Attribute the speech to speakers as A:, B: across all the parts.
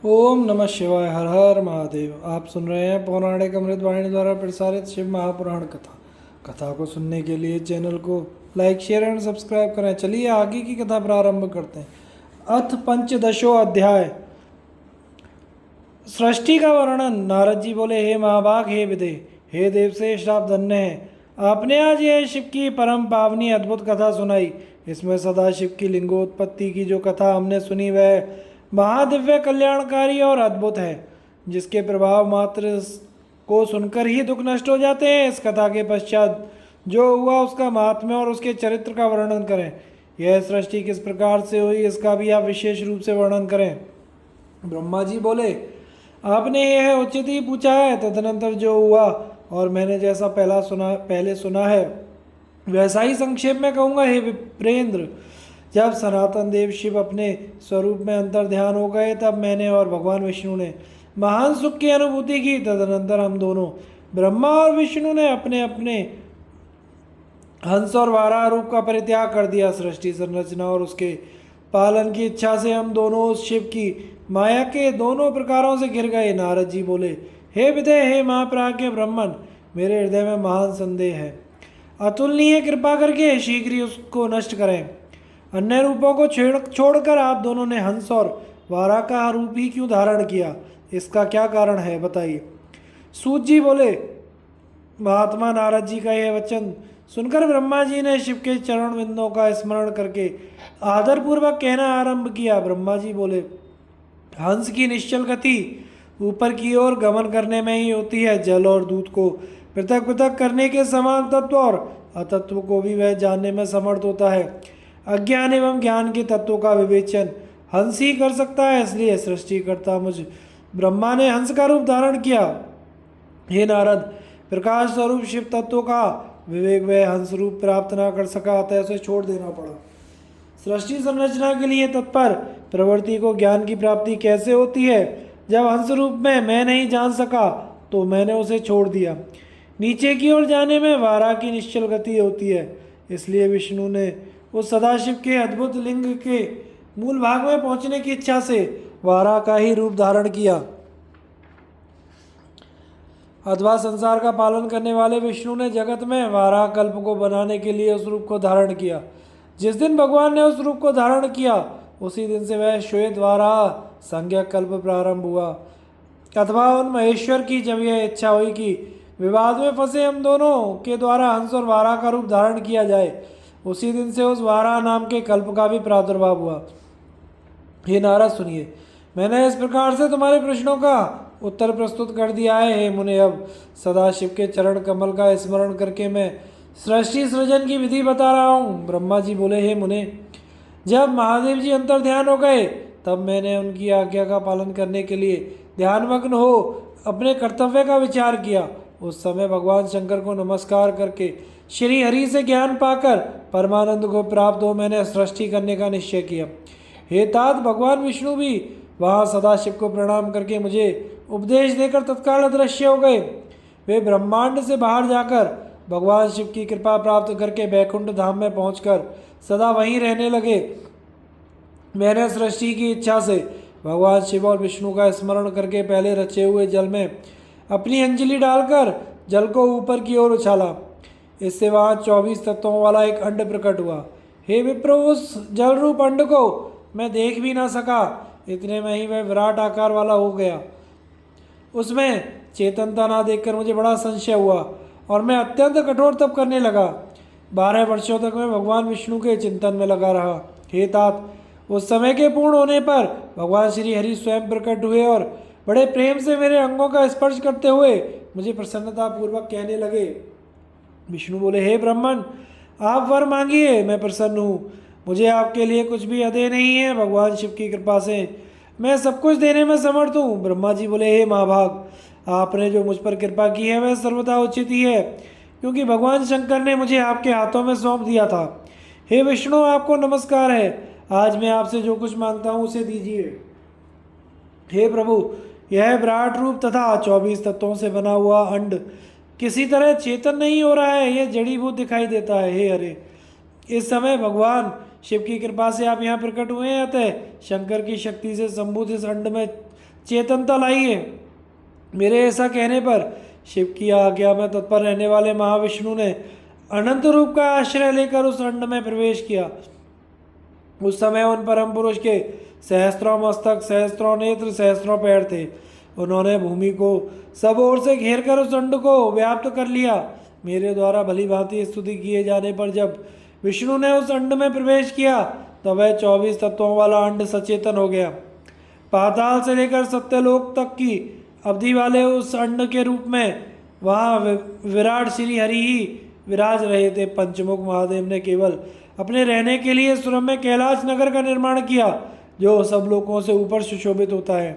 A: ओम नमः शिवाय। हर हर महादेव। आप सुन रहे हैं पौराणिक अमृतवाणी द्वारा प्रसारित शिव महापुराण कथा। कथा को सुनने के लिए चैनल को लाइक शेयर एंड सब्सक्राइब करें। चलिए आगे की कथा प्रारंभ करते हैं। अथ पंचदशो अध्याय। सृष्टि का वर्णन। नारद जी बोले, हे महाभाग, हे विदे, हे देव से श्राप धन्य है। आपने आज यह शिव की परम पावनी अद्भुत कथा सुनाई। इसमें सदाशिव की लिंगोत्पत्ति की जो कथा हमने सुनी वह महादिव्य कल्याणकारी और अद्भुत है, जिसके प्रभाव मात्र को सुनकर ही दुख नष्ट हो जाते हैं। इस कथा के पश्चात जो हुआ उसका महात्म्य और उसके चरित्र का वर्णन करें। यह सृष्टि किस प्रकार से हुई इसका भी आप विशेष रूप से वर्णन करें। ब्रह्मा जी बोले, आपने यह उचित ही पूछा है। तदनंतर जो हुआ और मैंने जैसा पहले सुना है वैसा ही संक्षेप में कहूँगा। हे विप्रेंद्र, जब सनातन देव शिव अपने स्वरूप में अंतर ध्यान हो गए तब मैंने और भगवान विष्णु ने महान सुख की अनुभूति की। तदनंतर हम दोनों ब्रह्मा और विष्णु ने अपने अपने हंस और वाराह रूप का परित्याग कर दिया। सृष्टि संरचना और उसके पालन की इच्छा से हम दोनों उस शिव की माया के दोनों प्रकारों से घिर गए। नारद जी बोले, हे विदे, हे महाप्राज्ञ ब्राह्मण, मेरे हृदय में महान संदेह है। अतुलनीय कृपा करके शीघ्र ही उसको नष्ट करें। अन्य रूपों को छोड़कर आप दोनों ने हंस और वारा का रूप ही क्यों धारण किया? इसका क्या कारण है, बताइए। सूत जी बोले, महात्मा नारद जी का यह वचन सुनकर ब्रह्मा जी ने शिव के चरण बिंदों का स्मरण करके आदरपूर्वक कहना आरंभ किया। ब्रह्मा जी बोले, हंस की निश्चल गति ऊपर की ओर गमन करने में ही होती है। जल और दूध को पृथक पृथक करने के समान तत्व और अतत्व को भी वह जानने में समर्थ होता है। अज्ञान एवं ज्ञान के तत्वों का विवेचन हंस ही कर सकता है। इसलिए सृष्टिकर्ता मुझ ब्रह्मा ने हंस का रूप धारण किया। हे नारद, प्रकाश स्वरूप शिव तत्व का विवेक वह हंस रूप प्राप्त ना कर सका, अतः उसे छोड़ देना पड़ा। सृष्टि संरचना के लिए तत्पर प्रवृत्ति को ज्ञान की प्राप्ति कैसे होती है? जब हंस रूप में मैं नहीं जान सका तो मैंने उसे छोड़ दिया। नीचे की ओर जाने में वारा की निश्चल गति होती है। इसलिए विष्णु ने उस सदाशिव के अद्भुत लिंग के मूल भाग में पहुंचने की इच्छा से वारा का ही रूप धारण किया। अथवा संसार का पालन करने वाले विष्णु ने जगत में वाराह कल्प को बनाने के लिए उस रूप को धारण किया। जिस दिन भगवान ने उस रूप को धारण किया उसी दिन से वह श्वेत वाराह संज्ञा कल्प प्रारंभ हुआ। अथवा उन महेश्वर की जब यह इच्छा हुई कि विवाद में फंसे हम दोनों के द्वारा हंस और वाराह का रूप धारण किया जाए, उसी दिन से उस वाराह नाम के कल्प का भी प्रादुर्भाव हुआ। हे नारद, सुनिए, मैंने इस प्रकार से तुम्हारे प्रश्नों का उत्तर प्रस्तुत कर दिया है। हे मुने, अब सदाशिव के चरण कमल का स्मरण करके मैं सृष्टि सृजन की विधि बता रहा हूँ। ब्रह्मा जी बोले, हे मुने, जब महादेव जी अंतर ध्यान हो गए तब मैंने उनकी आज्ञा का पालन करने के लिए ध्यानमग्न हो अपने कर्तव्य का विचार किया। उस समय भगवान शंकर को नमस्कार करके श्री हरि से ज्ञान पाकर परमानंद को प्राप्त हो मैंने सृष्टि करने का निश्चय किया। हे तात, भगवान विष्णु भी वहाँ सदाशिव को प्रणाम करके मुझे उपदेश देकर तत्काल अदृश्य हो गए। वे ब्रह्मांड से बाहर जाकर भगवान शिव की कृपा प्राप्त करके बैकुंठ धाम में पहुंचकर सदा वहीं रहने लगे। मैंने सृष्टि की इच्छा से भगवान शिव और विष्णु का स्मरण करके पहले रचे हुए जल में अपनी अंजलि डालकर जल को ऊपर की ओर उछाला। इससे वहाँ 24 तत्वों वाला एक अंड प्रकट हुआ। हे विप्र, उस जल रूप अंड को मैं देख भी ना सका, इतने में ही वह विराट आकार वाला हो गया। उसमें चेतनता ना देखकर मुझे बड़ा संशय हुआ और मैं अत्यंत कठोर तप करने लगा। 12 वर्षों तक मैं भगवान विष्णु के चिंतन में लगा रहा। हे तात, उस समय के पूर्ण होने पर भगवान श्री हरि स्वयं प्रकट हुए और बड़े प्रेम से मेरे अंगों का स्पर्श करते हुए मुझे प्रसन्नता पूर्वक कहने लगे। विष्णु बोले, हे ब्राह्मण, आप वर मांगिए, मैं प्रसन्न हूँ। मुझे आपके लिए कुछ भी अदेय नहीं है। भगवान शिव की कृपा से मैं सब कुछ देने में समर्थ हूँ। ब्रह्मा जी बोले, हे महाभाग, आपने जो मुझ पर कृपा की है वह सर्वथा उचित ही है, क्योंकि भगवान शंकर ने मुझे आपके हाथों में सौंप दिया था। हे विष्णु, आपको नमस्कार है। आज मैं आपसे जो कुछ मांगता हूँ उसे दीजिए। हे प्रभु, यह विराट रूप तथा 24 तत्वों से बना हुआ अंड किसी तरह चेतन नहीं हो रहा है, यह जड़ीभूत दिखाई देता है। हे हरे, इस समय भगवान शिव की कृपा से आप यहाँ प्रकट हुए हैं, अतः शंकर की शक्ति से संबुद्ध इस अंड में चेतनता लाई है। मेरे ऐसा कहने पर शिव की आज्ञा में तत्पर रहने वाले महाविष्णु ने अनंत रूप का आश्रय लेकर उस अंड में प्रवेश किया। उस समय उन परम पुरुष के सहस्त्रों मस्तक, सहस्त्रों नेत्र, सहस्त्रों पैर थे। उन्होंने भूमि को सब ओर से घेर कर उस अंड को व्याप्त कर लिया। मेरे द्वारा भली भांति स्तुति किए जाने पर जब विष्णु ने उस अंड में प्रवेश किया तब वह 24 तत्वों वाला अंड सचेतन हो गया। पाताल से लेकर सत्यलोक तक की अवधि वाले उस अंड के रूप में वहाँ विराट श्री हरि ही विराज रहे थे। पंचमुख महादेव ने केवल अपने रहने के लिए सुरम में कैलाश नगर का निर्माण किया, जो सब लोकों से ऊपर सुशोभित होता है।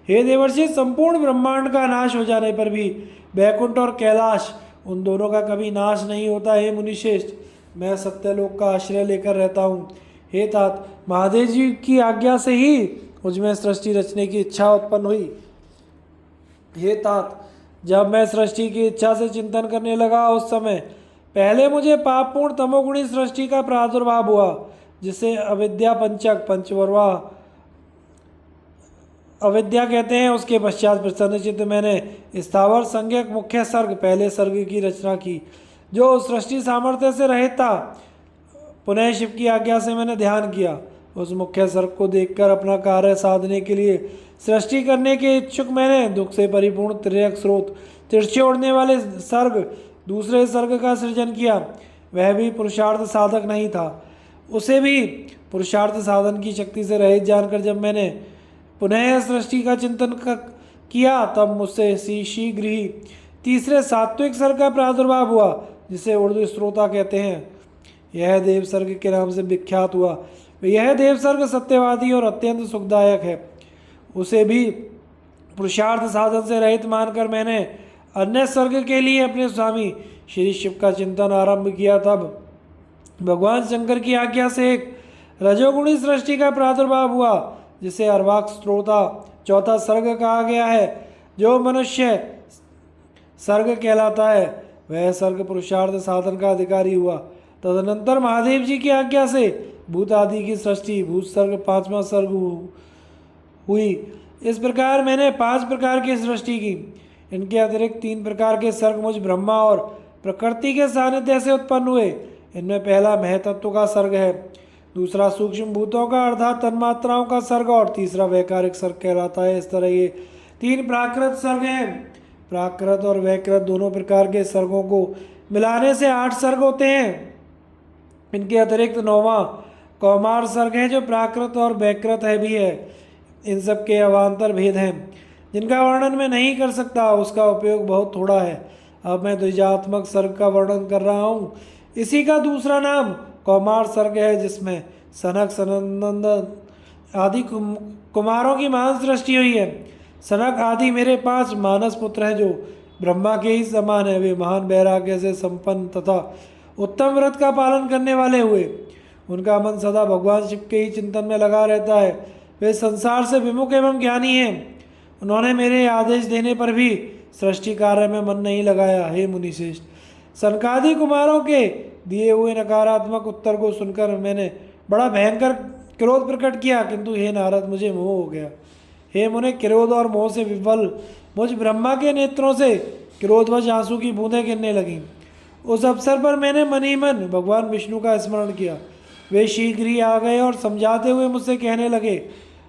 A: हे देवर्षि, संपूर्ण ब्रह्मांड का नाश हो जाने पर भी बैकुंठ और कैलाश, उन दोनों का कभी नाश नहीं होता। हे मुनिश्रेष्ठ, मैं सत्यलोक का आश्रय लेकर रहता हूँ। हे तात, महादेव जी की आज्ञा से ही मुझमें सृष्टि रचने की इच्छा उत्पन्न हुई। हे तात, जब मैं सृष्टि की इच्छा से चिंतन करने लगा उस समय पहले मुझे पापपूर्ण तमोगुणी सृष्टि का प्रादुर्भाव हुआ, जिसे अविद्या पंचक पंचवर्वा अविद्या कहते हैं। उसके पश्चात प्रसन्नचित्त मैंने स्थावर संज्ञक मुख्य सर्ग, पहले सर्ग की रचना की, जो सृष्टि सामर्थ्य से रहित था। पुनः शिव की आज्ञा से मैंने ध्यान किया। उस मुख्य सर्ग को देखकर अपना कार्य साधने के लिए सृष्टि करने के इच्छुक मैंने दुख से परिपूर्ण त्रियक स्रोत, तिरछे उड़ने वाले सर्ग, दूसरे सर्ग का सृजन किया। वह भी पुरुषार्थ साधक नहीं था। उसे भी पुरुषार्थ साधन की शक्ति से रहित जानकर जब मैंने पुनः सृष्टि का चिंतन किया तब मुझसे शीघ्र ही तीसरे सात्विक सर्ग का प्रादुर्भाव हुआ, जिसे उर्दू स्रोता कहते हैं। यह देव सर्ग के नाम से विख्यात हुआ। यह देव सर्ग सत्यवादी और अत्यंत सुखदायक है। उसे भी पुरुषार्थ साधन से रहित मानकर मैंने अन्य सर्ग के लिए अपने स्वामी श्री शिव का चिंतन आरंभ किया। तब भगवान शंकर की आज्ञा से एक रजोगुणी सृष्टि का प्रादुर्भाव हुआ, जिसे अर्वाक स्त्रोता चौथा सर्ग कहा गया है, जो मनुष्य सर्ग कहलाता है। वह सर्ग पुरुषार्थ साधन का अधिकारी हुआ। तदनंतर महादेव जी की आज्ञा से भूत आदि की सृष्टि, भूत सर्ग पांचवा सर्ग हुई। इस प्रकार मैंने 5 प्रकार की सृष्टि की। इनके अतिरिक्त 3 प्रकार के सर्ग मुझ ब्रह्मा और प्रकृति के सानिध्य से उत्पन्न हुए। इनमें पहला महतत्व का सर्ग है, दूसरा सूक्ष्म भूतों का अर्थात तन्मात्राओं का सर्ग और तीसरा वैकारिक सर्ग कहलाता है। इस तरह ये 3 प्राकृत सर्ग हैं। प्राकृत और वैकृत दोनों प्रकार के सर्गों को मिलाने से 8 सर्ग होते हैं। इनके अतिरिक्त 9वां कौमार सर्ग है, जो प्राकृत और वैकृत है भी है। इन सब के अवान्तर भेद हैं, जिनका वर्णन मैं नहीं कर सकता। उसका उपयोग बहुत थोड़ा है। अब मैं द्विजात्मक सर्ग का वर्णन कर रहा हूँ। इसी का दूसरा नाम कौमार सर्ग है, जिसमें सनक सनंदन आदि कुमारों की महान सृष्टि हुई है। सनक आदि मेरे 5 मानस पुत्र हैं, जो ब्रह्मा के ही समान है। वे महान वैराग्य से संपन्न तथा उत्तम व्रत का पालन करने वाले हुए। उनका मन सदा भगवान शिव के ही चिंतन में लगा रहता है। वे संसार से विमुख एवं ज्ञानी हैं। उन्होंने मेरे आदेश देने पर भी सृष्टि कार्य में मन नहीं लगाया। हे मुनिश्रेष्ठ, सनकादि कुमारों के दिए हुए नकारात्मक उत्तर को सुनकर मैंने बड़ा भयंकर क्रोध प्रकट किया, किंतु हे नारद, मुझे मोह हो गया। हे मुने, क्रोध और मोह से विफल मुझ ब्रह्मा के नेत्रों से क्रोधवश आंसू की बूंदें गिरने लगीं। उस अवसर पर मैंने मन ही मन भगवान विष्णु का स्मरण किया। वे शीघ्र ही आ गए और समझाते हुए मुझसे कहने लगे,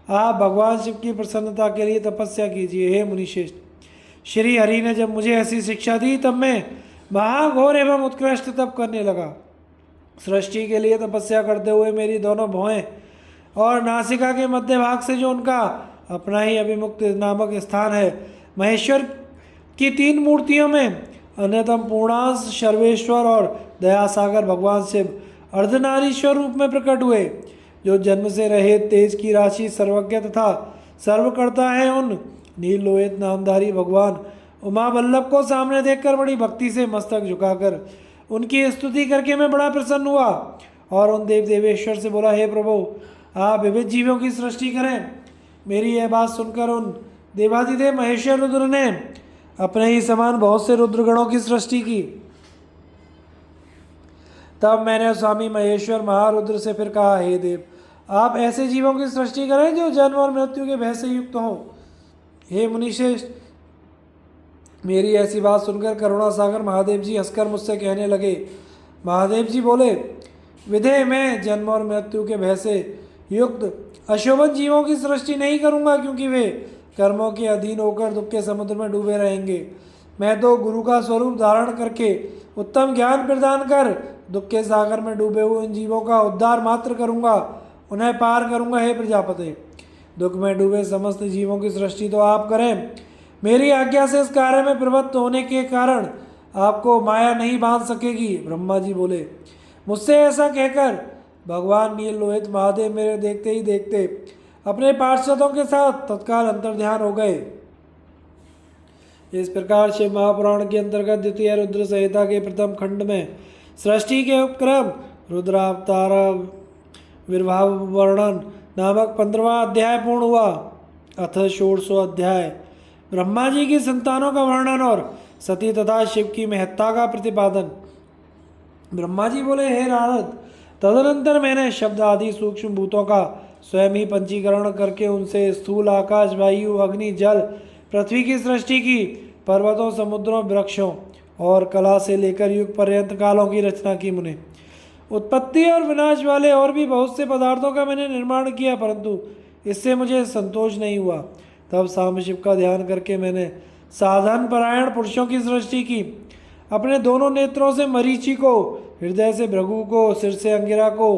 A: आप भगवान शिव की प्रसन्नता के लिए तपस्या कीजिए। हे मुनिश्रेष्ठ, श्री हरि ने जब मुझे ऐसी शिक्षा दी तब मैं महाघोर एवं उत्कृष्ट तप करने लगा। सृष्टि के लिए तपस्या करते हुए मेरी दोनों भौहें और नासिका के मध्य भाग से जो उनका अपना ही अभिमुक्त नामक स्थान है, महेश्वर की 3 मूर्तियों में अन्यतम पूर्णांश सर्वेश्वर और दयासागर भगवान शिव अर्धनारीश्वर रूप में प्रकट हुए, जो जन्म से रहित तेज की राशि सर्वज्ञ तथा सर्व करता है। उन नील लोहित नामधारी भगवान उमा वल्लभ को सामने देखकर बड़ी भक्ति से मस्तक झुकाकर उनकी स्तुति करके मैं बड़ा प्रसन्न हुआ और उन देव देवेश्वर से बोला, हे प्रभु, आप विविध जीवों की सृष्टि करें। मेरी यह बात सुनकर उन देवादिदेव महेश्वर रुद्र ने अपने ही समान बहुत से रुद्रगणों की सृष्टि की। तब मैंने स्वामी महेश्वर महारुद्र से फिर कहा, हे देव, आप ऐसे जीवों की सृष्टि करें जो जन्म और मृत्यु के भय से युक्त हों। हे मुनिश्रेष्ठ, मेरी ऐसी बात सुनकर करुणा सागर महादेव जी हंसकर मुझसे कहने लगे। महादेव जी बोले, विधे मैं जन्म और मृत्यु के भय से युक्त अशोभन जीवों की सृष्टि नहीं करूंगा, क्योंकि वे कर्मों के अधीन होकर दुख के समुद्र में डूबे रहेंगे। मैं तो गुरु का स्वरूप धारण करके उत्तम ज्ञान प्रदान कर दुख के सागर में डूबे हुए उन जीवों का उद्धार मात्र करूंगा, उन्हें पार करूंगा। हे प्रजापति, दुख में डूबे समस्त जीवों की सृष्टि तो आप करें, मेरी आज्ञा से इस कार्य में प्रवृत्त होने के कारण आपको माया नहीं बांध सकेगी। ब्रह्मा जी बोले। मुझसे ऐसा कहकर भगवान नील लोहित महादेव मेरे देखते ही देखते अपने पार्षदों के साथ तत्काल अंतर्ध्यान हो गए। इस प्रकार शिव महापुराण के अंतर्गत द्वितीय रुद्र संहिता के प्रथम खंड में सृष्टि के उपक्रम, रुद्रावतार विर्भाव वर्णन नामक 15वां अध्याय पूर्ण हुआ। अथ षोडशो अध्याय ब्रह्मा जी की संतानों का वर्णन और सती तथा शिव की महत्ता का प्रतिपादन। ब्रह्मा जी बोले, हे नारद, तदनंतर मैंने शब्द आदि सूक्ष्म भूतों का स्वयं ही पंचीकरण करके उनसे स्थूल आकाश, वायु, अग्नि, जल, पृथ्वी की सृष्टि की, पर्वतों, समुद्रों, वृक्षों और कला से लेकर युग पर्यंत कालों की रचना की। मुने, उत्पत्ति और विनाश वाले और भी बहुत से पदार्थों का मैंने निर्माण किया, परंतु इससे मुझे संतोष नहीं हुआ। तब सामशिव का ध्यान करके मैंने साधन परायण पुरुषों की सृष्टि की। अपने दोनों नेत्रों से मरीचि को, हृदय से भृगु को, सिर से अंगिरा को,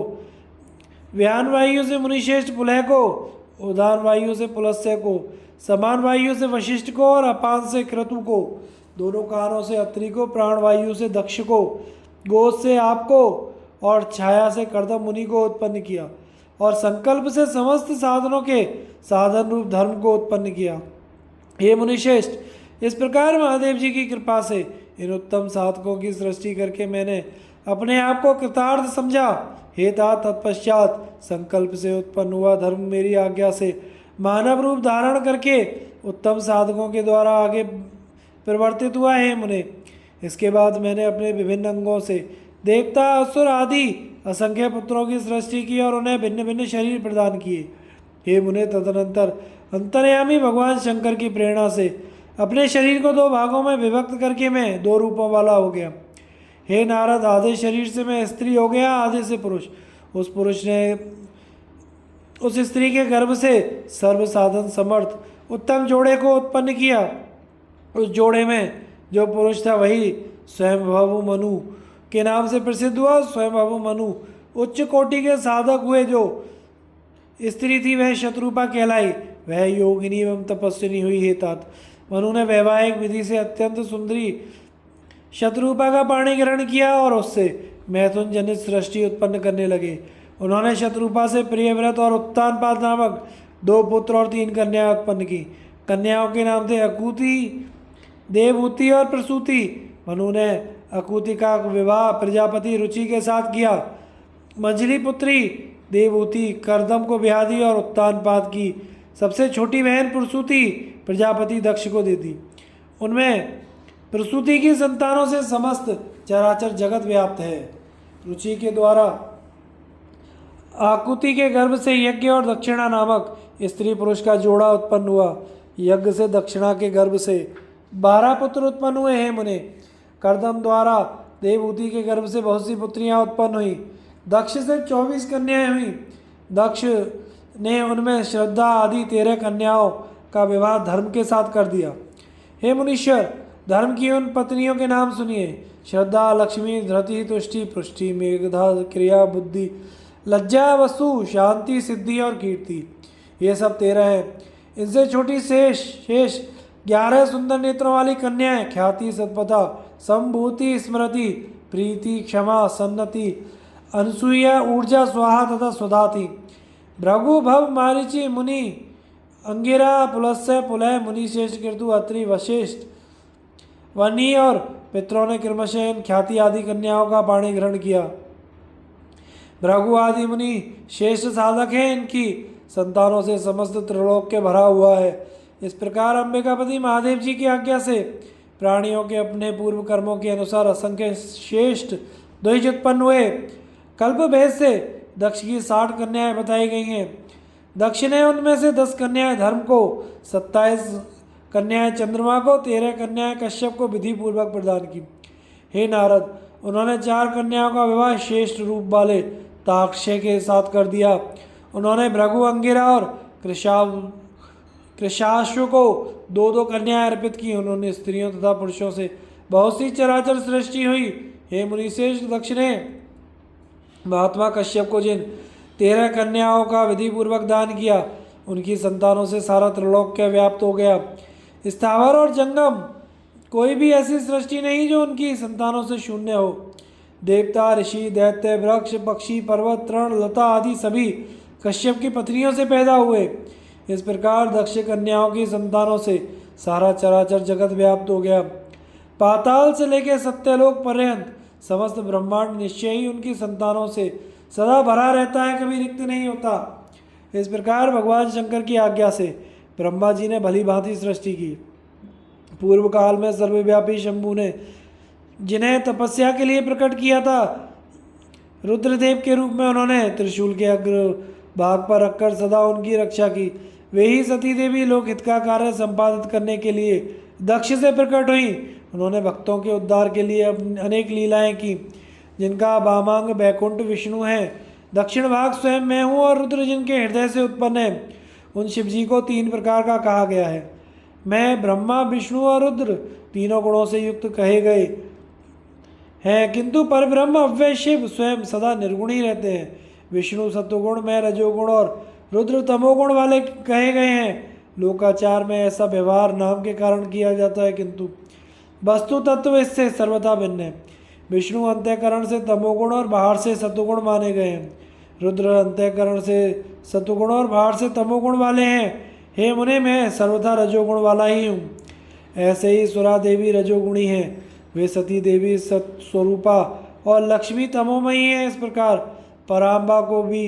A: व्यान वायु से मुनिश्रेष्ठ पुलह को, उदान वायु से पुलस्त्य को, समान वायु से वशिष्ठ को और अपान से क्रतु को, दोनों कानों से अत्रि को, प्राण वायु से दक्ष को, गोद से आपको और छाया से कर्दम मुनि को उत्पन्न किया और संकल्प से समस्त साधनों के साधन रूप धर्म को उत्पन्न किया। हे मुनिश्रेष्ठ, इस प्रकार महादेव जी की कृपा से इन उत्तम साधकों की सृष्टि करके मैंने अपने आप को कृतार्थ समझा। हे तात, तत्पश्चात संकल्प से उत्पन्न हुआ धर्म मेरी आज्ञा से मानव रूप धारण करके उत्तम साधकों के द्वारा आगे परिवर्तित हुआ है। मुने, इसके बाद मैंने अपने विभिन्न अंगों से देवता, असुर आदि असंख्य पुत्रों की सृष्टि की और उन्हें भिन्न भिन्न शरीर प्रदान किए। हे मुने, तदनंतर अंतर्यामी भगवान शंकर की प्रेरणा से अपने शरीर को 2 भागों में विभक्त करके मैं 2 रूपों वाला हो गया। हे नारद, आधे शरीर से मैं स्त्री हो गया, आधे से पुरुष। उस पुरुष ने उस स्त्री के गर्भ से सर्व साधन समर्थ उत्तम जोड़े को उत्पन्न किया। उस जोड़े में जो पुरुष था वही स्वयंभव मनु के नाम से प्रसिद्ध हुआ। स्वयंभव मनु उच्च कोटि के साधक हुए। जो स्त्री थी वह शत्रुपा कहलाई, वह योगिनी एवं तपस्विनी हुई। हे तात, मनु ने वैवाहिक विधि से अत्यंत सुंदरी शत्रुपा का पाणी ग्रहण किया और उससे मैथुन जनित सृष्टि उत्पन्न करने लगे। उन्होंने शत्रुपा से प्रियव्रत और उत्तानपाद नामक 2 पुत्र और 3 कन्याएं उत्पन्न की। कन्याओं के नाम थे अकूति, देवहूति और प्रसूति। मनु ने अकूति का विवाह प्रजापति रुचि के साथ किया। मंझली पुत्री देवहूति कर्दम को ब्याह दी और उत्तानपाद की सबसे छोटी बहन प्रसूति प्रजापति दक्ष को दे दी। उनमें प्रसूति की संतानों से समस्त चराचर जगत व्याप्त है। रुचि के द्वारा आकुति के गर्भ से यज्ञ और दक्षिणा नामक स्त्री पुरुष का जोड़ा उत्पन्न हुआ। यज्ञ से दक्षिणा के गर्भ से 12 पुत्र उत्पन्न हुए हैं। मुने, कर्दम द्वारा देवहूति के गर्भ से बहुत सी पुत्रियां उत्पन्न हुई। दक्ष से 24 कन्याएं हुई। दक्ष ने उनमें श्रद्धा आदि 13 कन्याओं का विवाह धर्म के साथ कर दिया। हे मुनीश्वर, धर्म की उन पत्नियों के नाम सुनिए। श्रद्धा, लक्ष्मी, धृति, तुष्टि, पुष्टि, मेघधा, क्रिया, बुद्धि, लज्जा, वसु, शांति, सिद्धि और कीर्ति, ये सब 13 हैं। इनसे छोटी शेष 11 सुंदर नेत्रों वाली कन्याएं ख्याति, सत्पथा, संभूति, स्मृति, प्रीति, क्षमा, सन्नति, अनसुईया, ऊर्जा, स्वाहा तथा स्वधा थी। भृगु, भव, मारीचि, मुनि, अंगिरा, पुलस्त्य, पुलह, मुनि श्रेष्ठ, कीर्तु, अत्रि, वशिष्ठ, वनी और पितरों ने क्रमशः इन ख्याति आदि कन्याओं का पाणी ग्रहण किया। भृगु आदि मुनि श्रेष्ठ साधक हैं। इनकी संतानों से समस्त त्रिलोक के भरा हुआ है। इस प्रकार अंबिकापति महादेव जी की आज्ञा से प्राणियों के अपने पूर्व कर्मों के अनुसार असंख्य श्रेष्ठ द्विज उत्पन्न हुए। कल्प भेद से दक्ष की 60 कन्याएं बताई गई हैं। दक्ष ने उनमें से 10 कन्याएं धर्म को, 27 कन्याएं चंद्रमा को, 13 कन्याएं कश्यप को विधि पूर्वक प्रदान की। हे नारद, उन्होंने 4 कन्याओं का विवाह श्रेष्ठ रूप वाले ताक्षय के साथ कर दिया। उन्होंने भृगु, अंगिरा और कृशाश्व को 2-2 कन्याएं अर्पित की। उन्होंने स्त्रियों तथा पुरुषों से बहुत सी चराचर सृष्टि हुई। हे मुनिश्रेष्ठ, दक्ष ने महात्मा कश्यप को जिन 13 कन्याओं का विधि पूर्वक दान किया, उनकी संतानों से सारा त्रिलोक्य व्याप्त हो गया। स्थावर और जंगम कोई भी ऐसी सृष्टि नहीं जो उनकी संतानों से शून्य हो। देवता, ऋषि, दैत्य, वृक्ष, पक्षी, पर्वत, तृण, लता आदि सभी कश्यप की पत्नियों से पैदा हुए। इस प्रकार दक्ष कन्याओं की संतानों से सारा चराचर जगत व्याप्त हो गया। पाताल से लेकर सत्यलोक पर्यंत समस्त ब्रह्मांड निश्चय ही उनकी संतानों से सदा भरा रहता है, कभी रिक्त नहीं होता। इस प्रकार भगवान शंकर की आज्ञा से ब्रह्मा जी ने भली भांति सृष्टि की। पूर्व काल में सर्वव्यापी शंभु ने जिन्हें तपस्या के लिए प्रकट किया था, रुद्रदेव के रूप में उन्होंने त्रिशूल के अग्र भाग पर रखकर सदा उनकी रक्षा की। वे ही सती देवी लोकहित का कार्य संपादित करने के लिए दक्ष से प्रकट हुई। उन्होंने भक्तों के उद्धार के लिए अनेक लीलाएं की, जिनका वामांग बैकुंठ विष्णु है, दक्षिण भाग स्वयं मैं हूँ और रुद्र जिनके हृदय से उत्पन्न है। उन शिवजी को 3 प्रकार का कहा गया है। मैं, ब्रह्मा, विष्णु और रुद्र तीनों गुणों से युक्त कहे गए हैं, किंतु परब्रह्म अव्यय शिव स्वयं सदा निर्गुण ही रहते हैं। विष्णु सत्वगुण में, रजोगुण और रुद्र तमोगुण वाले कहे गए हैं। लोकाचार में ऐसा व्यवहार नाम के कारण किया जाता है, किंतु वस्तु तत्व इससे सर्वथा भिन्न है। विष्णु अंतःकरण से तमोगुण और बाहर से सत्वगुण माने गए हैं। रुद्र अंतःकरण से सत्वगुण और बाहर से तमोगुण वाले हैं। हे मुने, मैं सर्वथा रजोगुण वाला ही हूँ। ऐसे ही सुरा देवी रजोगुणी हैं। वे सती देवी सत्स्वरूपा और लक्ष्मी तमोमयी हैं। इस प्रकार पराम्बा को भी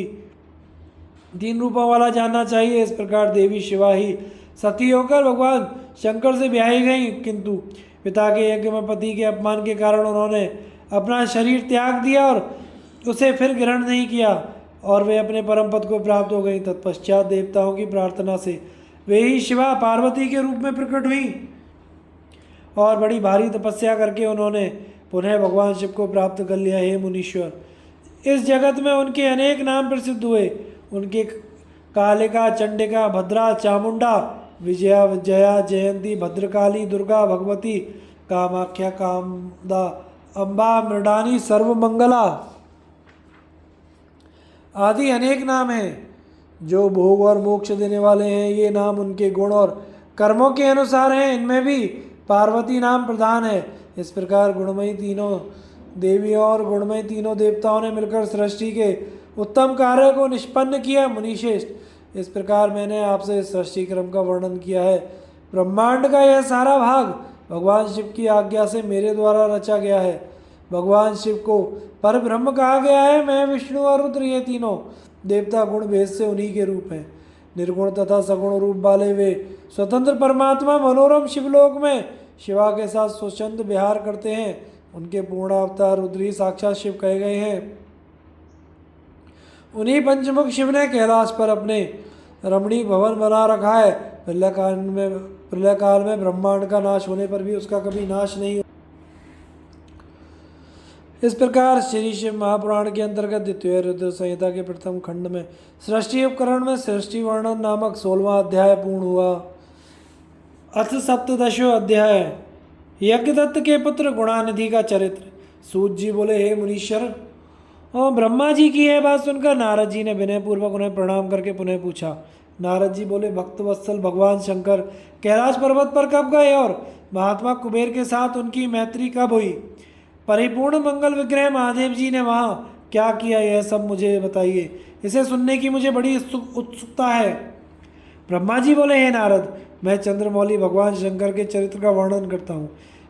A: 3 रूपों वाला जानना चाहिए। इस प्रकार देवी शिवा ही सती होकर भगवान शंकर से ब्याही गई, किंतु पिता के यज्ञ में पति के अपमान के कारण उन्होंने अपना शरीर त्याग दिया और उसे फिर ग्रहण नहीं किया, और वे अपने परम पद को प्राप्त हो गई। तत्पश्चात देवताओं की प्रार्थना से वे ही शिवा पार्वती के रूप में प्रकट हुई और बड़ी भारी तपस्या करके उन्होंने पुनः भगवान शिव को प्राप्त कर लिया। हे मुनीश्वर, इस जगत में उनके अनेक नाम प्रसिद्ध हुए। उनके कालिका, चंडिका, भद्रा, चामुंडा, विजया, जया, जयंती, भद्रकाली, दुर्गा, भगवती, कामाख्या, कामदा, अम्बा, मृडानी, सर्वमंगला आदि अनेक नाम हैं जो भोग और मोक्ष देने वाले हैं। ये नाम उनके गुण और कर्मों के अनुसार हैं। इनमें भी पार्वती नाम प्रधान है। इस प्रकार गुणमयी तीनों देवियों और गुणमयी तीनों देवताओं ने मिलकर सृष्टि के उत्तम कार्य को निष्पन्न किया। मुनिश्रेष्ठ, इस प्रकार मैंने आपसे इस सृष्टि क्रम का वर्णन किया है। ब्रह्मांड का यह सारा भाग भगवान शिव की आज्ञा से मेरे द्वारा रचा गया है। भगवान शिव को पर ब्रह्म कहा गया है। मैं, विष्णु और रुद्र ये तीनों देवता गुण भेद से उन्हीं के रूप हैं। निर्गुण तथा सगुण रूप वाले वे स्वतंत्र परमात्मा मनोरम शिवलोक में शिवा के साथ स्वच्छंद विहार करते हैं। उनके पूर्ण अवतार रुद्र ही साक्षात शिव कहे गए हैं। उन्हीं पंचमुख शिव ने कैलाश पर अपने रमणीक भवन बना रखा है। प्रलय काल में ब्रह्मांड का नाश होने पर भी उसका कभी नाश नहीं हो। इस प्रकार श्री शिव महापुराण के अंतर्गत द्वितीय रुद्र संहिता के प्रथम खंड में सृष्टि उपकरण में सृष्टि वर्णन नामक 16वां अध्याय पूर्ण हुआ। अथ सप्तदशो अध्याय यज्ञदत्त के पुत्र गुणानिधि का चरित्र। सूत जी बोले, हे मुनीश्वर, और ब्रह्मा जी की यह बात सुनकर नारद जी ने विनय पूर्वक उन्हें प्रणाम करके पुनः पूछा। नारद जी बोले, भक्त वत्सल भगवान शंकर कैलाश पर्वत पर कब गए और महात्मा कुबेर के साथ उनकी मैत्री कब हुई? परिपूर्ण मंगल विग्रह महादेव जी ने वहाँ क्या किया, यह सब मुझे बताइए। इसे सुनने की मुझे बड़ी उत्सुकता है। ब्रह्मा जी बोले, हे नारद, मैं चंद्रमौली भगवान शंकर के चरित्र का वर्णन करता हूँ।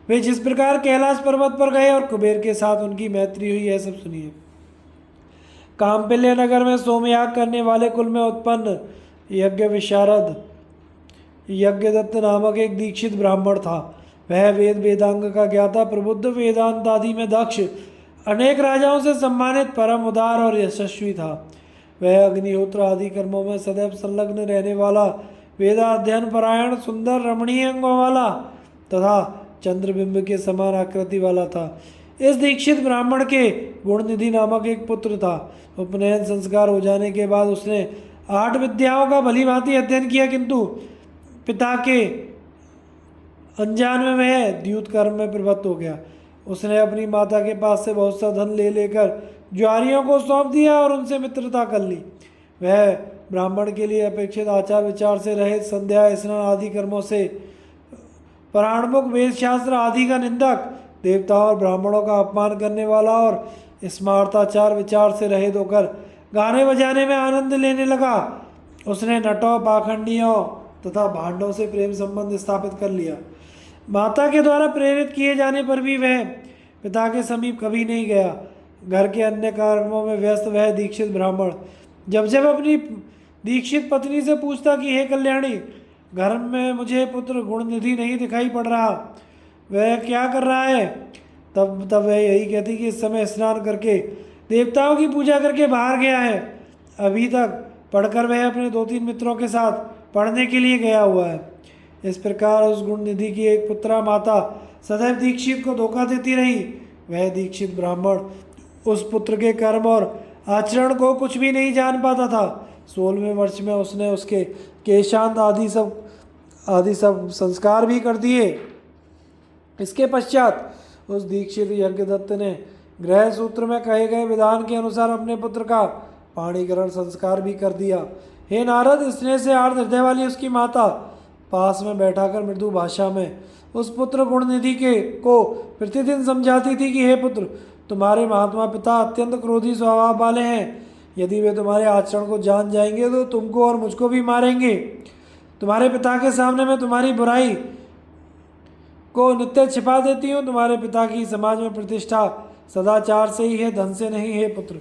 A: वे जिस प्रकार कैलाश पर्वत पर गए और कुबेर के साथ उनकी मैत्री हुई, यह सब सुनिए। काम्पिल्य नगर में सोमयाग करने वाले कुल में उत्पन्न यज्ञ विशारद यज्ञदत्त नामक एक दीक्षित ब्राह्मण था। वह वेद वेदांग का ज्ञाता, प्रबुद्ध, वेदांत आदि में दक्ष, अनेक राजाओं से सम्मानित, परम उदार और यशस्वी था। वह अग्निहोत्र आदि कर्मों में सदैव संलग्न रहने वाला, वेदाध्ययन परायण, सुंदर रमणीय अंगों वाला तथा चंद्रबिंब के समान आकृति वाला था। इस दीक्षित ब्राह्मण के गुणनिधि नामक एक पुत्र था। उपनयन संस्कार हो जाने के बाद उसने 8 विद्याओं का भली भांति अध्ययन किया, किंतु पिता के अनजान में वह द्यूत कर्म में प्रवृत्त हो गया। उसने अपनी माता के पास से बहुत सा धन ले लेकर ज्वारियों को सौंप दिया और उनसे मित्रता कर ली। वह ब्राह्मण के लिए अपेक्षित आचार विचार से रहित, संध्या स्नान आदि कर्मों से पराणमुख, वेद शास्त्र आदि का निंदक, देवताओं और ब्राह्मणों का अपमान करने वाला और स्मार्ताचार विचार से रहित होकर गाने बजाने में आनंद लेने लगा। उसने नटों, पाखंडियों तथा भांडों से प्रेम संबंध स्थापित कर लिया। माता के द्वारा प्रेरित किए जाने पर भी वह पिता के समीप कभी नहीं गया। घर के अन्य कर्मों में व्यस्त वह दीक्षित ब्राह्मण जब जब अपनी दीक्षित पत्नी से पूछता कि हे कल्याणी, घर में मुझे पुत्र गुणनिधि नहीं दिखाई पड़ रहा, वह क्या कर रहा है, तब वह यही कहती कि इस समय स्नान करके देवताओं की पूजा करके बाहर गया है। अभी तक पढ़कर वह अपने 2-3 मित्रों के साथ पढ़ने के लिए गया हुआ है। इस प्रकार उस गुणनिधि की एक पुत्रा माता सदैव दीक्षित को धोखा देती रही। वह दीक्षित ब्राह्मण उस पुत्र के कर्म और आचरण को कुछ भी नहीं जान पाता था। 16वें वर्ष में उसने उसके केशांत आदि सब संस्कार भी कर दिए। इसके पश्चात उस दीक्षित यज्ञदत्त ने गृह सूत्र में कहे गए विधान के अनुसार अपने पुत्र का पाणीकरण संस्कार भी कर दिया। हे नारद, स्नेह से आर्द्र हृदय वाली उसकी माता पास में बैठाकर मृदु भाषा में उस पुत्र गुणनिधि को प्रतिदिन समझाती थी कि हे पुत्र, तुम्हारे महात्मा पिता अत्यंत क्रोधी स्वभाव वाले हैं। यदि वे तुम्हारे आचरण को जान जाएंगे तो तुमको और मुझको भी मारेंगे। तुम्हारे पिता के सामने मैं तुम्हारी बुराई को नित्य छिपा देती हूँ। तुम्हारे पिता की समाज में प्रतिष्ठा सदाचार से ही है, धन से नहीं है पुत्र।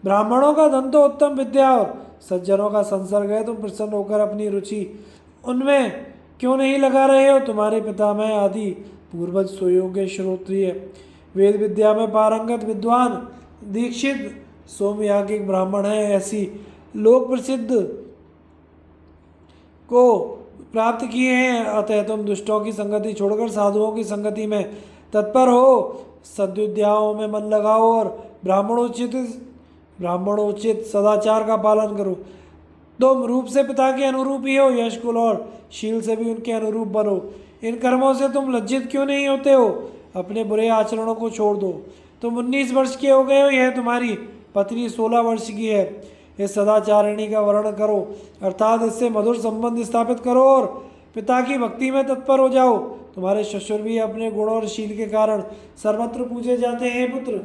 A: ब्राह्मणों का धन तो उत्तम विद्या और सज्जनों का संसर्ग है। तुम प्रसन्न होकर अपनी रुचि उनमें क्यों नहीं लगा रहे हो। तुम्हारे पितामह आदि पूर्वज सुयोग्य श्रोत्रिय, वेद विद्या में पारंगत विद्वान, दीक्षित सोमयाज्ञिक ब्राह्मण है। ऐसी लोक प्रसिद्ध को प्राप्त किए हैं। अतः तुम दुष्टों की संगति छोड़कर साधुओं की संगति में तत्पर हो। सद्विद्याओं में मन लगाओ और ब्राह्मणोचित सदाचार का पालन करो। तुम रूप से पिता के अनुरूप ही हो, यश कुल और शील से भी उनके अनुरूप बनो। इन कर्मों से तुम लज्जित क्यों नहीं होते हो। अपने बुरे आचरणों को छोड़ दो। तुम 19 वर्ष के हो गए हो, यह तुम्हारी पत्नी 16 वर्ष की है। इस सदाचारिणी का वर्णन करो, अर्थात इससे मधुर संबंध स्थापित करो और पिता की भक्ति में तत्पर हो जाओ। तुम्हारे ससुर भी अपने गुण और शील के कारण सर्वत्र पूजे जाते हैं पुत्र।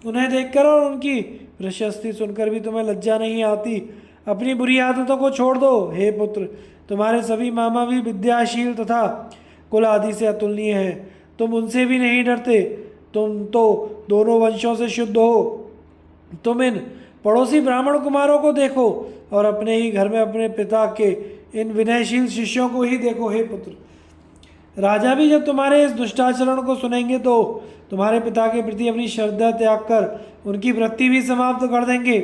A: उन्हें देखकर और उनकी प्रशस्ति सुनकर भी तुम्हें लज्जा नहीं आती। अपनी बुरी आदतों को छोड़ दो। हे पुत्र, तुम्हारे सभी मामा भी विद्याशील तथा कुल आदि से अतुलनीय हैं। तुम उनसे भी नहीं डरते। तुम तो दोनों वंशों से शुद्ध हो। तुम इन पड़ोसी ब्राह्मण कुमारों को देखो और अपने ही घर में अपने पिता के इन विनयशील शिष्यों को ही देखो। हे पुत्र, राजा भी जब तुम्हारे इस दुष्टाचरण को सुनेंगे तो तुम्हारे पिता के प्रति अपनी श्रद्धा त्याग कर उनकी वृत्ति भी समाप्त कर देंगे।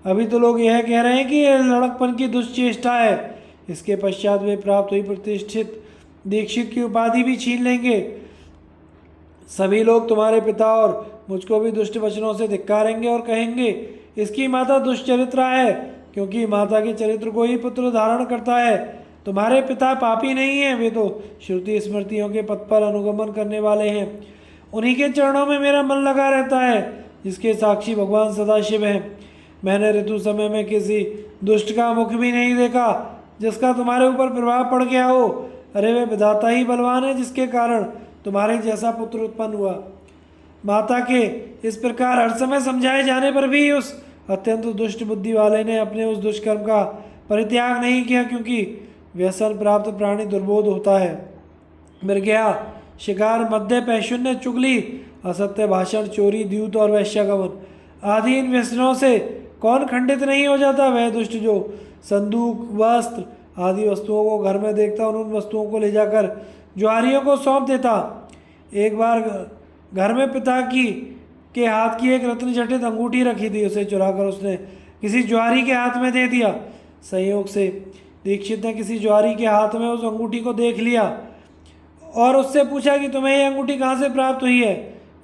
A: अभी तो लोग यह कह रहे हैं कि यह लड़कपन की दुष्चेष्टा है। इसके पश्चात वे प्राप्त हुई प्रतिष्ठित दीक्षित की उपाधि भी छीन लेंगे। सभी लोग तुम्हारे पिता और मुझको भी दुष्ट वचनों से धिक्कारेंगे और कहेंगे इसकी माता दुष्चरित्रा है, क्योंकि माता के चरित्र को ही पुत्र धारण करता है। तुम्हारे पिता पापी नहीं हैं, वे तो श्रुति स्मृतियों के पथ पर अनुगमन करने वाले हैं। उन्हीं के चरणों में मेरा मन लगा रहता है, जिसके साक्षी भगवान सदाशिव हैं। मैंने ऋतु समय में किसी दुष्ट का मुख भी नहीं देखा जिसका तुम्हारे ऊपर प्रभाव पड़ गया हो। अरे वे विधाता ही बलवान है, जिसके कारण तुम्हारे जैसा पुत्र उत्पन्न हुआ। माता के इस प्रकार हर समय समझाए जाने पर भी उस अत्यंत दुष्ट बुद्धि वाले ने अपने उस दुष्कर्म का परित्याग नहीं किया, क्योंकि व्यसन प्राप्त प्राणी दुर्बोध होता है। मृगया, शिकार, मद्य, पैशून्य, चुगली, असत्य भाषण, चोरी, द्यूत और वैश्यागमन आदि इन व्यसनों से कौन खंडित नहीं हो जाता। वह दुष्ट जो संदूक, वस्त्र आदि वस्तुओं को घर में देखता और उन वस्तुओं को ले जाकर ज्वारियों को सौंप देता। एक बार घर में पिता के हाथ की एक रत्न जटित अंगूठी रखी थी, उसे चुराकर उसने किसी ज्वारी के हाथ में दे दिया। संयोग से दीक्षित ने किसी ज्वारी के हाथ में उस अंगूठी को देख लिया और उससे पूछा कि तुम्हें यह अंगूठी कहाँ से प्राप्त हुई है।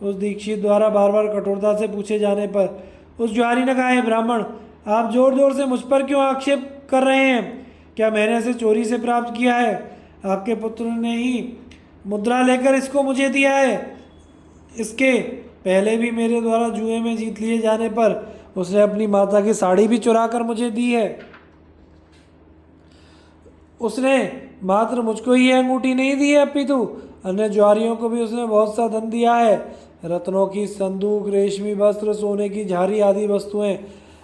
A: उस दीक्षित द्वारा बार बार कठोरता से पूछे जाने पर उस ज्वारी ने कहा, हे ब्राह्मण, आप जोर जोर से मुझ पर क्यों आक्षेप कर रहे हैं? क्या मैंने इसे चोरी से प्राप्त किया है? आपके पुत्र ने ही मुद्रा लेकर इसको मुझे दिया है। इसके पहले भी मेरे द्वारा जुए में जीत लिए जाने पर उसने अपनी माता की साड़ी भी चुरा कर मुझे दी है। उसने मात्र मुझको ही अंगूठी नहीं दी है, अपितु अन्य ज्वारियों को भी उसने बहुत सा धन दिया है। रत्नों की संदूक, रेशमी वस्त्र, सोने की झारी आदि वस्तुएं,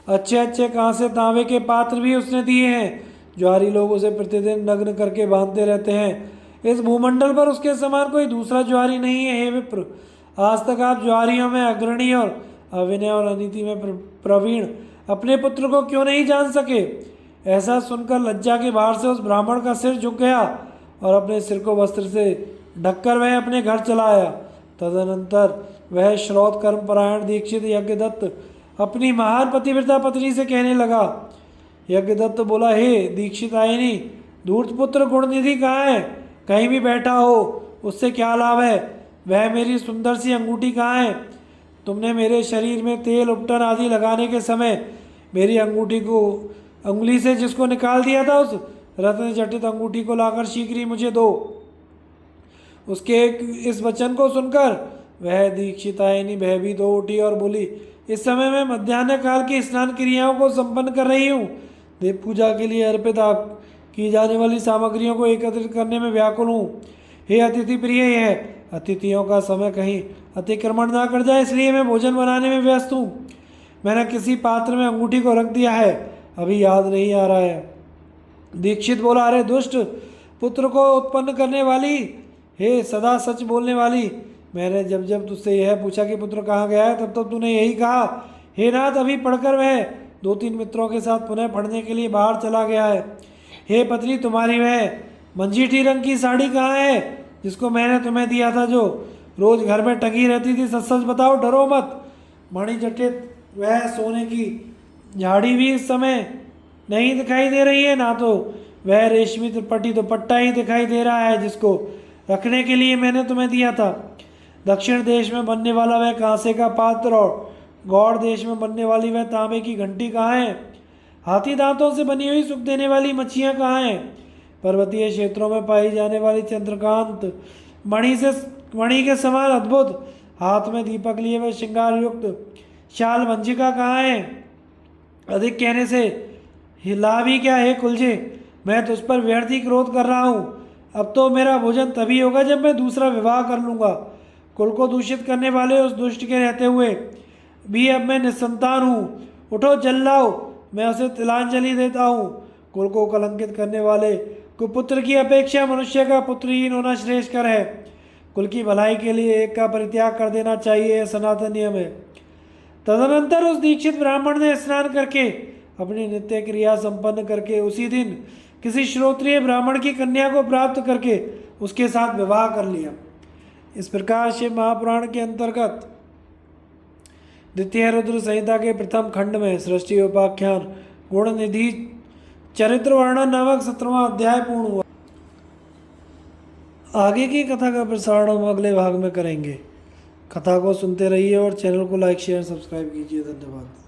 A: अच्छे अच्छे कांसे तांबे के पात्र भी उसने दिए हैं। ज्वारी लोग उसे प्रतिदिन नग्न करके बांधते रहते हैं। इस भूमंडल पर उसके समान कोई दूसरा ज्वारी नहीं है। हे विप्र, आज तक आप ज्वारियों में अग्रणी और अविनय और अनीति में प्रवीण अपने पुत्र को क्यों नहीं जान सके? ऐसा सुनकर लज्जा के भार से उस ब्राह्मण का सिर झुक गया और अपने सिर को वस्त्र से ढककर वह अपने घर चला आया। तदनंतर वह श्रौत कर्मपरायण दीक्षित यज्ञदत्त अपनी महान पतिव्रता पत्नी से कहने लगा। यज्ञदत्त बोला, हे दीक्षित आयनी, धूर्तपुत्र गुणनिधि कहाँ है? कहीं भी बैठा हो, उससे क्या लाभ है? वह मेरी सुंदर सी अंगूठी कहाँ है? तुमने मेरे शरीर में तेल उपटन आदि लगाने के समय मेरी अंगूठी को अंगुली से जिसको निकाल दिया था, उस रत्न जटित अंगूठी को लाकर शीघ्र ही मुझे दो। उसके इस वचन को सुनकर वह दीक्षितायनी भयभीत हो उठी और बोली, इस समय मैं मध्याह्न काल की स्नान क्रियाओं को संपन्न कर रही हूँ। देव पूजा के लिए अर्पित की जाने वाली सामग्रियों को एकत्रित करने में व्याकुल हूँ। हे अतिथि प्रिय, यह अतिथियों का समय कहीं अतिक्रमण ना कर जाए, इसलिए मैं भोजन बनाने में व्यस्त हूँ। मैंने किसी पात्र में अंगूठी को रख दिया है, अभी याद नहीं आ रहा है। दीक्षित बोला, अरे दुष्ट, पुत्र को उत्पन्न करने वाली, हे सदा सच बोलने वाली, मैंने जब जब तुझसे यह पूछा कि पुत्र कहाँ गया है, तब तब तूने यही कहा, हे नाथ, अभी पढ़कर वह 2-3 मित्रों के साथ पुनः पढ़ने के लिए बाहर चला गया है। हे पत्नी, तुम्हारी वह मंजीठी रंग की साड़ी कहाँ है जिसको मैंने तुम्हें दिया था, जो रोज घर में टंगी रहती थी? सच सच बताओ, डरो मत। मणिजटित वह सोने की झाड़ी भी इस समय नहीं दिखाई दे रही है, ना तो वह रेशमी त्रिपट्टी दुपट्टा ही दिखाई दे रहा है जिसको रखने के लिए मैंने तुम्हें दिया था। दक्षिण देश में बनने वाला वह कांसे का पात्र और गौड़ देश में बनने वाली वह तांबे की घंटी कहाँ है? हाथी दांतों से बनी हुई सुख देने वाली मच्छियाँ कहाँ हैं? पर्वतीय क्षेत्रों में पाई जाने वाली चंद्रकांत मणि के समान अद्भुत हाथ में दीपक लिए हुए श्रृंगार युक्त शाल मंजिका कहाँ है? अधिक कहने से हिला भी क्या है कुलझे, मैं तुझ पर व्यर्थ ही क्रोध कर रहा हूँ। अब तो मेरा भोजन तभी होगा जब मैं दूसरा विवाह कर लूँगा। कुल को दूषित करने वाले उस दुष्ट के रहते हुए भी अब मैं निसंतान हूँ। उठो, जल लाओ, मैं उसे तिलांजलि देता हूँ। कुल को कलंकित करने वाले कुपुत्र की अपेक्षा मनुष्य का पुत्रहीन होना श्रेष्ठकर है। कुल की भलाई के लिए एक का परित्याग कर देना चाहिए, सनातन नियम है। तदनंतर उस दीक्षित ब्राह्मण ने स्नान करके अपनी नित्य क्रिया संपन्न करके उसी दिन किसी श्रोत्रिय ब्राह्मण की कन्या को प्राप्त करके उसके साथ विवाह कर लिया। इस प्रकार शिव महापुराण के अंतर्गत द्वितीय रुद्र संहिता के प्रथम खंड में सृष्टि उपाख्यान गुण निधि चरित्र वर्णन नामक 17वां अध्याय पूर्ण हुआ। आगे की कथा का प्रसारण हम अगले भाग में करेंगे। कथा को सुनते रहिए और चैनल को लाइक शेयर सब्सक्राइब कीजिए। धन्यवाद।